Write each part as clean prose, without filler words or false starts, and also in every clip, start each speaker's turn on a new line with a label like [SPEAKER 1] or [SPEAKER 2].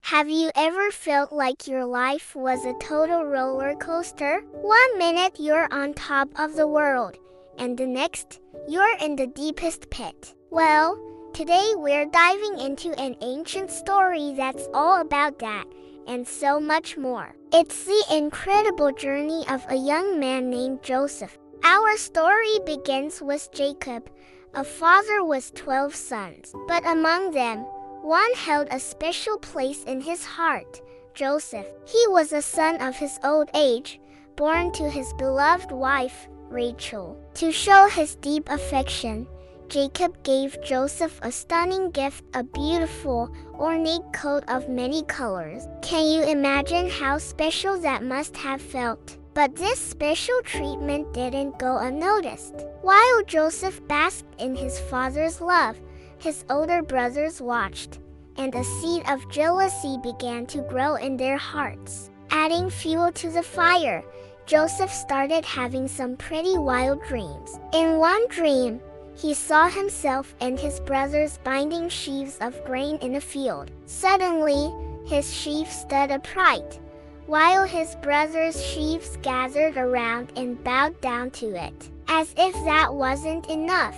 [SPEAKER 1] Have you ever felt like your life was a total roller coaster? One minute you're on top of the world, and the next, you're in the deepest pit. Well, today we're diving into an ancient story that's all about that, and so much more. It's the incredible journey of a young man named Joseph. Our story begins with Jacob, a father with 12 sons, but among them, one held a special place in his heart, Joseph. He was a son of his old age, born to his beloved wife, Rachel. To show his deep affection, Jacob gave Joseph a stunning gift, a beautiful, ornate coat of many colors. Can you imagine how special that must have felt? But this special treatment didn't go unnoticed. While Joseph basked in his father's love, his older brothers watched, and a seed of jealousy began to grow in their hearts. Adding fuel to the fire, Joseph started having some pretty wild dreams. In one dream, he saw himself and his brothers binding sheaves of grain in a field. Suddenly, his sheaf stood upright, while his brothers' sheaves gathered around and bowed down to it. As if that wasn't enough,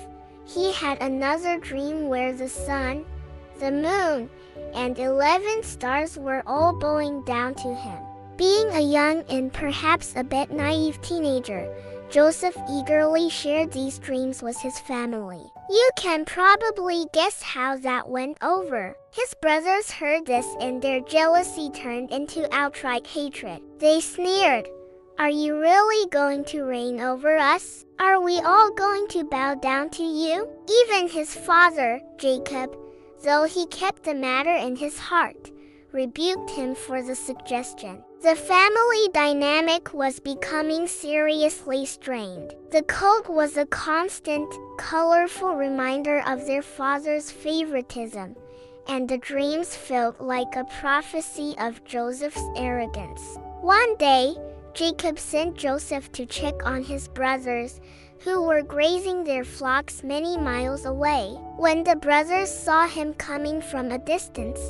[SPEAKER 1] he had another dream where the sun, the moon, and 11 stars were all bowing down to him. Being a young and perhaps a bit naive teenager, Joseph eagerly shared these dreams with his family. You can probably guess how that went over. His brothers heard this and their jealousy turned into outright hatred. They sneered, "Are you really going to reign over us? Are we all going to bow down to you?" Even his father, Jacob, though he kept the matter in his heart, rebuked him for the suggestion. The family dynamic was becoming seriously strained. The coat was a constant, colorful reminder of their father's favoritism, and the dreams felt like a prophecy of Joseph's arrogance. One day, Jacob sent Joseph to check on his brothers, who were grazing their flocks many miles away. When the brothers saw him coming from a distance,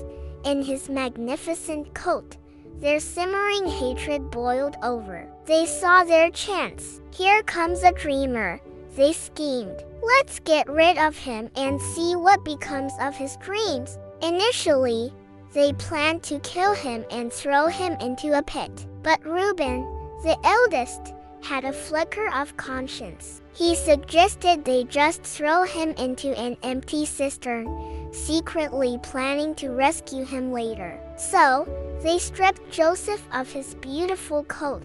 [SPEAKER 1] in his magnificent coat, their simmering hatred boiled over. They saw their chance. "Here comes a dreamer," they schemed. "Let's get rid of him and see what becomes of his dreams." Initially, they planned to kill him and throw him into a pit. But Reuben, the eldest, had a flicker of conscience. He suggested they just throw him into an empty cistern, secretly planning to rescue him later. So, they stripped Joseph of his beautiful coat,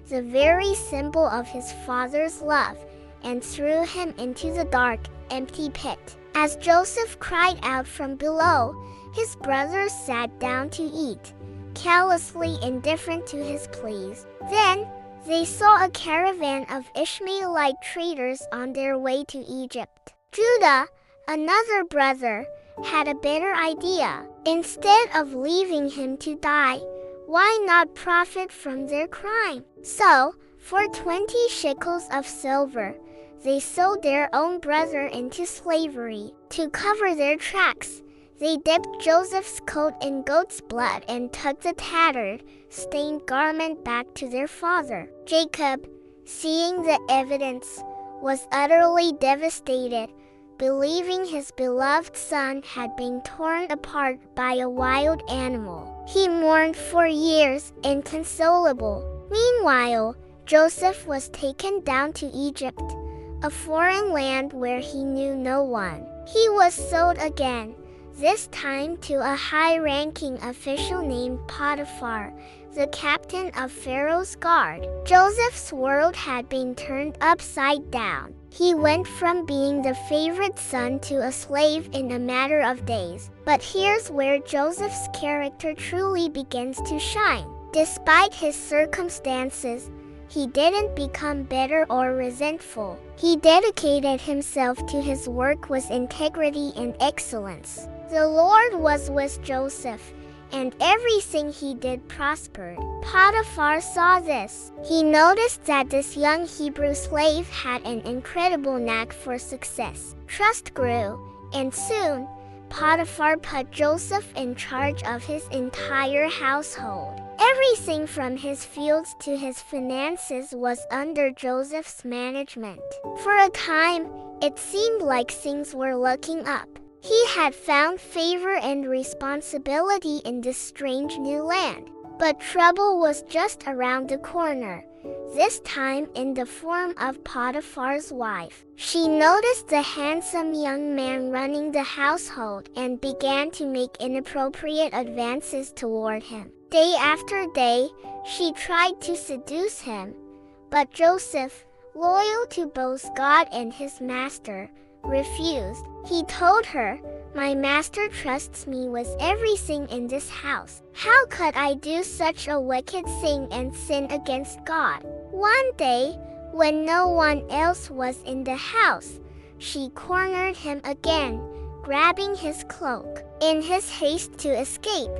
[SPEAKER 1] the very symbol of his father's love, and threw him into the dark, empty pit. As Joseph cried out from below, his brothers sat down to eat, callously indifferent to his pleas. Then, they saw a caravan of Ishmaelite traders on their way to Egypt. Judah, another brother, had a better idea. Instead of leaving him to die, why not profit from their crime? So, for 20 shekels of silver, they sold their own brother into slavery. To cover their tracks, they dipped Joseph's coat in goat's blood and took the tattered, stained garment back to their father. Jacob, seeing the evidence, was utterly devastated, believing his beloved son had been torn apart by a wild animal. He mourned for years, inconsolable. Meanwhile, Joseph was taken down to Egypt, a foreign land where he knew no one. He was sold again, this time to a high-ranking official named Potiphar, the captain of Pharaoh's guard. Joseph's world had been turned upside down. He went from being the favorite son to a slave in a matter of days. But here's where Joseph's character truly begins to shine. Despite his circumstances, he didn't become bitter or resentful. He dedicated himself to his work with integrity and excellence. The Lord was with Joseph, and everything he did prospered. Potiphar saw this. He noticed that this young Hebrew slave had an incredible knack for success. Trust grew, and soon, Potiphar put Joseph in charge of his entire household. Everything from his fields to his finances was under Joseph's management. For a time, it seemed like things were looking up. He had found favor and responsibility in this strange new land. But trouble was just around the corner, this time in the form of Potiphar's wife. She noticed the handsome young man running the household and began to make inappropriate advances toward him. Day after day, she tried to seduce him, but Joseph, loyal to both God and his master, refused. He told her, "My master trusts me with everything in this house. How could I do such a wicked thing and sin against God?" One day, when no one else was in the house, she cornered him again, grabbing his cloak. In his haste to escape,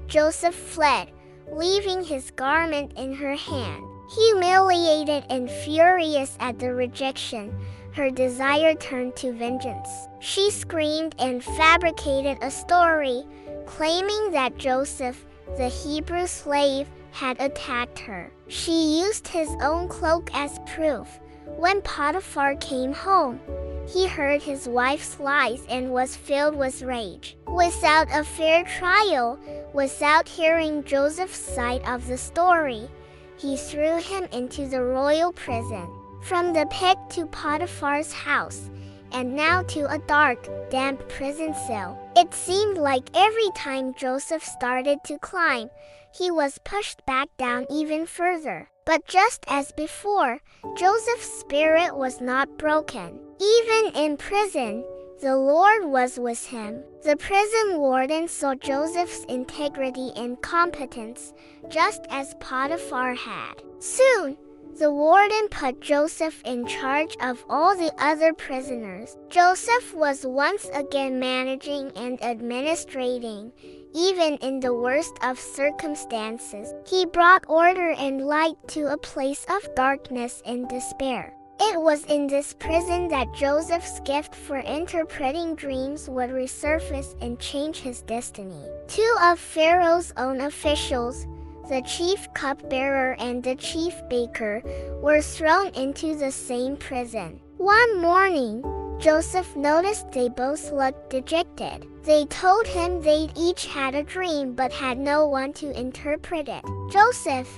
[SPEAKER 1] Joseph fled, leaving his garment in her hand. Humiliated and furious at the rejection, her desire turned to vengeance. She screamed and fabricated a story, claiming that Joseph, the Hebrew slave, had attacked her. She used his own cloak as proof. When Potiphar came home, he heard his wife's lies and was filled with rage. Without a fair trial, without hearing Joseph's side of the story, he threw him into the royal prison. From the pit to Potiphar's house, and now to a dark, damp prison cell. It seemed like every time Joseph started to climb, he was pushed back down even further. But just as before, Joseph's spirit was not broken. Even in prison, the Lord was with him. The prison warden saw Joseph's integrity and competence, just as Potiphar had. Soon, the warden put Joseph in charge of all the other prisoners. Joseph was once again managing and administrating, even in the worst of circumstances. He brought order and light to a place of darkness and despair. It was in this prison that Joseph's gift for interpreting dreams would resurface and change his destiny. Two of Pharaoh's own officials, the chief cupbearer and the chief baker, were thrown into the same prison. One morning, Joseph noticed they both looked dejected. They told him they'd each had a dream but had no one to interpret it. Joseph,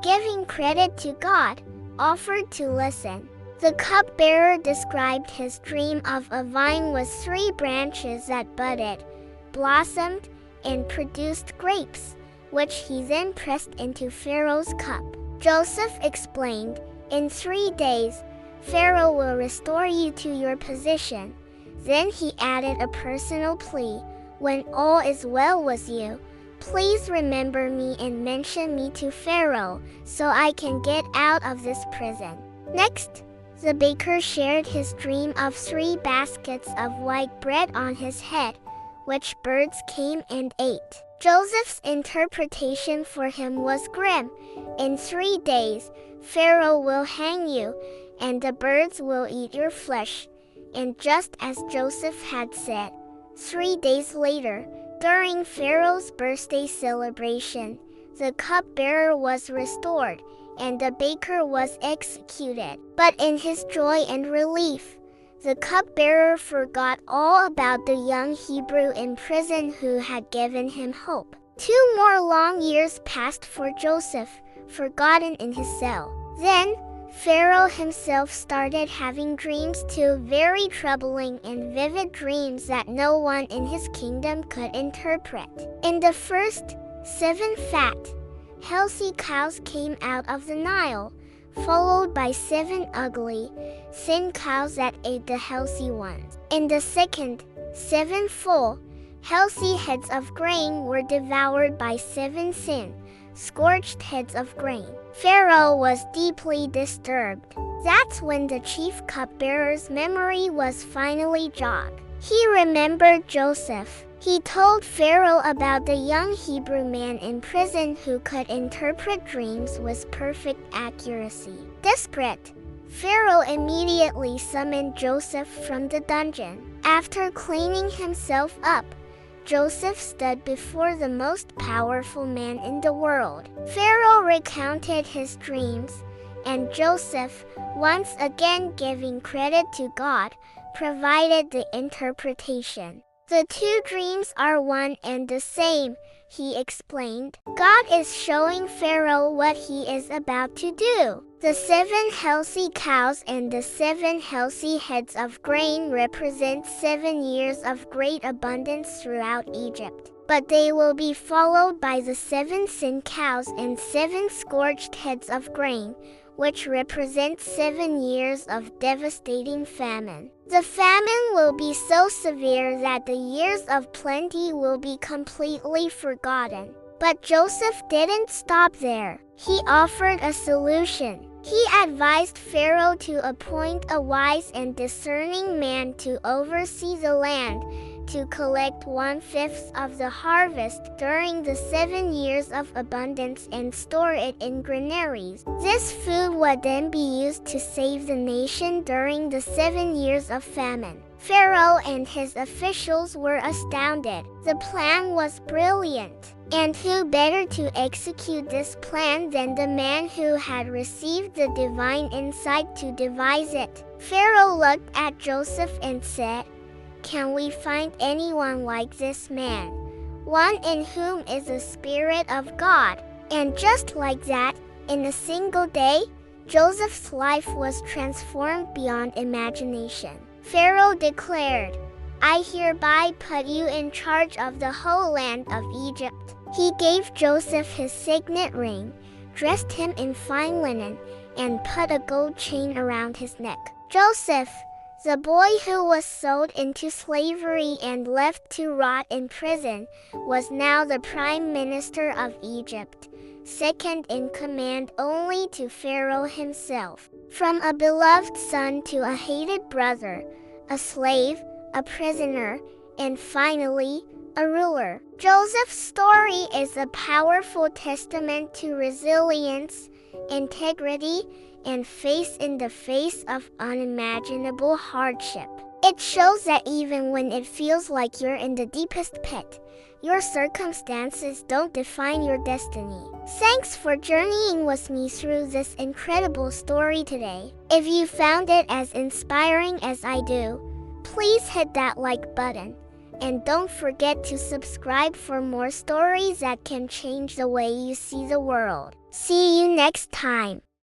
[SPEAKER 1] giving credit to God, offered to listen. The cupbearer described his dream of a vine with 3 branches that budded, blossomed, and produced grapes, which he then pressed into Pharaoh's cup. Joseph explained, "In 3 days, Pharaoh will restore you to your position." Then he added a personal plea, "When all is well with you, please remember me and mention me to Pharaoh so I can get out of this prison." Next, the baker shared his dream of 3 baskets of white bread on his head, which birds came and ate. Joseph's interpretation for him was grim. "In 3 days, Pharaoh will hang you, and the birds will eat your flesh." And just as Joseph had said, 3 days later, during Pharaoh's birthday celebration, the cupbearer was restored, and the baker was executed. But in his joy and relief, the cupbearer forgot all about the young Hebrew in prison who had given him hope. 2 more long years passed for Joseph, forgotten in his cell. Then, Pharaoh himself started having dreams too, very troubling and vivid dreams that no one in his kingdom could interpret. In the first, 7 fat, healthy cows came out of the Nile, followed by 7 ugly, thin cows that ate the healthy ones. In the second, 7 full, healthy heads of grain were devoured by 7 thin, scorched heads of grain. Pharaoh was deeply disturbed. That's when the chief cupbearer's memory was finally jogged. He remembered Joseph. He told Pharaoh about the young Hebrew man in prison who could interpret dreams with perfect accuracy. Desperate, Pharaoh immediately summoned Joseph from the dungeon. After cleaning himself up, Joseph stood before the most powerful man in the world. Pharaoh recounted his dreams, and Joseph, once again giving credit to God, provided the interpretation. The two dreams are one and the same, he explained. God is showing Pharaoh what he is about to do. The 7 healthy cows and the 7 healthy heads of grain represent 7 years of great abundance throughout Egypt. But they will be followed by the 7 sin cows and 7 scorched heads of grain, which represents 7 years of devastating famine. The famine will be so severe that the years of plenty will be completely forgotten. But Joseph didn't stop there. He offered a solution. He advised Pharaoh to appoint a wise and discerning man to oversee the land, to collect 1/5 of the harvest during the 7 years of abundance and store it in granaries. This food would then be used to save the nation during the 7 years of famine. Pharaoh and his officials were astounded. The plan was brilliant. And who better to execute this plan than the man who had received the divine insight to devise it? Pharaoh looked at Joseph and said, "Can we find anyone like this man? One in whom is the Spirit of God." And just like that, in a single day, Joseph's life was transformed beyond imagination. Pharaoh declared, "I hereby put you in charge of the whole land of Egypt." He gave Joseph his signet ring, dressed him in fine linen, and put a gold chain around his neck. Joseph, the boy who was sold into slavery and left to rot in prison, was now the prime minister of Egypt, second in command only to Pharaoh himself. From a beloved son to a hated brother, a slave, a prisoner, and finally, a ruler. Joseph's story is a powerful testament to resilience, integrity, and faith in the face of unimaginable hardship. It shows that even when it feels like you're in the deepest pit, your circumstances don't define your destiny. Thanks for journeying with me through this incredible story today. If you found it as inspiring as I do, please hit that like button. And don't forget to subscribe for more stories that can change the way you see the world. See you next time.